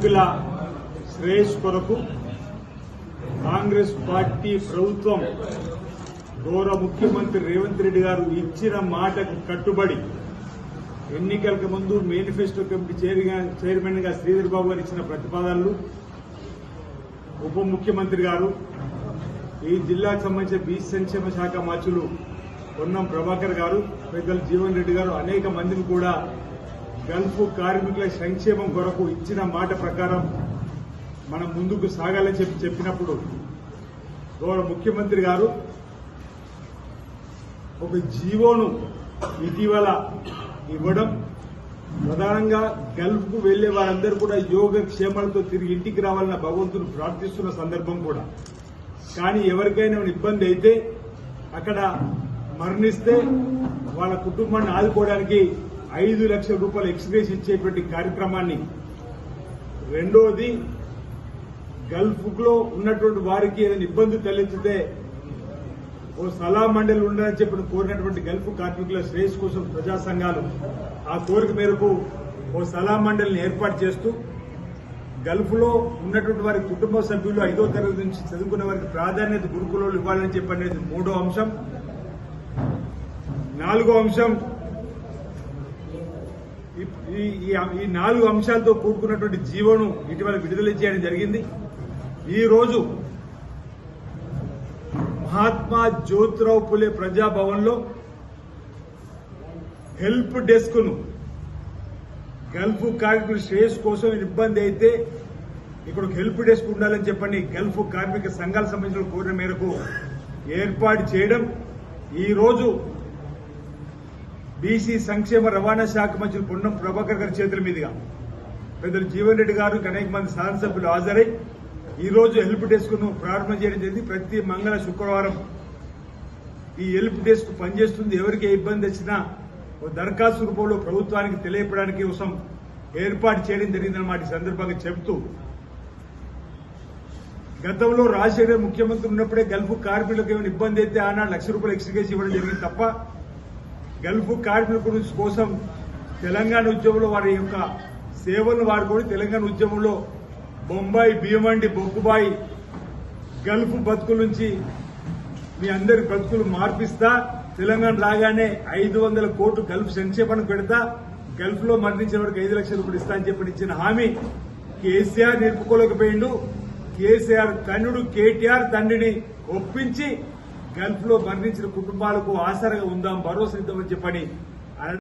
కార్మికుల శ్రేయస్సు కొరకు కాంగ్రెస్ పార్టీ ప్రభుత్వం గౌరవ ముఖ్యమంత్రి రేవంత్ రెడ్డి గారు ఇచ్చిన మాటకు కట్టుబడి ఎన్నికలకు ముందు మేనిఫెస్టో కమిటీ చైర్మన్ గా శ్రీధర్ బాబు గారు ఇచ్చిన ప్రతిపాదనలు, ఉప ముఖ్యమంత్రి గారు ఈ జిల్లాకు సంబంధించిన బీసీ సంక్షేమ శాఖ మంత్రులు పొన్నం ప్రభాకర్ గారు, పెద్దలు జీవన్ రెడ్డి గారు అనేక మందిని కూడా గల్ఫ్ కార్మికుల సంక్షేమం కొరకు ఇచ్చిన మాట ప్రకారం మనం ముందుకు సాగాలని చెప్పినప్పుడు గౌరవ ముఖ్యమంత్రి గారు ఒక జీవోను ఇటీవల ఇవ్వడం, ప్రధానంగా గల్ఫ్ కు వెళ్లే వారందరూ కూడా యోగక్షేమాలతో తిరిగి ఇంటికి రావాలన్న భగవంతుని ప్రార్థిస్తున్న సందర్భం కూడా. కానీ ఎవరికైనా ఇబ్బంది అయితే అక్కడ మరణిస్తే వాళ్ళ కుటుంబాన్ని ఆదుకోవడానికి 5 లక్షల రూపాయలు ఎక్స్గ్రేస్ ఇచ్చేటువంటి కార్యక్రమాన్ని, రెండోది గల్ఫ్ లో ఉన్నటువంటి వారికి ఏదైనా ఇబ్బంది తలెత్తితే ఓ సలహా మండలి ఉండాలని చెప్పి కోరినటువంటి గల్ఫ్ కార్మికుల శ్రేయస్సు కోసం ప్రజా సంఘాలు ఆ కోరిక మేరకు ఓ సలహా మండలిని ఏర్పాటు చేస్తూ గల్ఫ్ లో ఉన్నటువంటి వారి కుటుంబ సభ్యులు 5వ తరగతి నుంచి చదువుకునే వారికి ప్రాధాన్యత గురుకులాలు ఇవ్వాలని చెప్పి అనేది 3వ అంశం. 4వ అంశం, ఈ 4 అంశాలతో కూడుకున్నటువంటి జీవోను ఇటీవల విడుదల చేయడం జరిగింది. ఈ రోజు మహాత్మా జ్యోతిరావు పులే ప్రజాభవన్ లో హెల్ప్ డెస్క్ ను గల్ఫ్ కార్మికుల శ్రేయస్సు కోసం ఇబ్బంది అయితే ఇక్కడ హెల్ప్ డెస్క్ ఉండాలని చెప్పని గల్ఫ్ కార్మిక సంఘాలకు సంబంధించిన కోరిన మేరకు ఏర్పాటు చేయడం, ఈ రోజు బీసీ సంక్షేమ రవాణా శాఖ మంత్రి పొన్నం ప్రభాకర్ గారి చేతుల మీదుగా పెద్దలు జీవన్ రెడ్డి గారు అనేక మంది శాసనసభ్యులు హాజరై ఈ రోజు హెల్ప్ డెస్క్ ను ప్రారంభం చేయడం జరిగింది. ప్రతి మంగళ శుక్రవారం ఈ హెల్ప్ డెస్క్ పనిచేస్తుంది. ఎవరికి ఇబ్బంది వచ్చినా దరఖాస్తు రూపంలో ప్రభుత్వానికి తెలియపడానికి కోసం ఏర్పాటు చేయడం జరిగిందన్నమాట. ఈ సందర్భంగా చెబుతూ, గతంలో రాజశేఖర్ ముఖ్యమంత్రి ఉన్నప్పుడే గల్ఫ్ కార్మికులకు ఏమైనా ఇబ్బంది అయితే ఆనాడు 1 లక్ష రూపాయలు ఎక్స్గ్రేస్ ఇవ్వడం జరిగింది తప్ప గల్ఫ్ కార్మికుల కోసం తెలంగాణ ఉద్యమంలో వారి యొక్క సేవలను వాడుకొని తెలంగాణ ఉద్యమంలో బొంబాయి బియ్యమండి బొక్కుబాయి గల్ఫ్ బతుకుల నుంచి మీ అందరి బతుకులు మార్పిస్తా, తెలంగాణ రాగానే 500 కోట్లు గల్ఫ్ సంక్షేమానికి పెడతా, గల్ఫ్ లో మరణించిన వరకు 5 లక్షల రూపాయలు ఇస్తా అని చెప్పి ఇచ్చిన హామీ కేసీఆర్ నిలుపుకోలేకపోయిండు. కేసీఆర్ తన్నుడు కేటీఆర్ తండ్రిని ఒప్పించి గల్ఫ్ లో మరణించిన కుటుంబాలకు ఆసరగా ఉందాం, భరోసా ఇద్దామని చెప్పని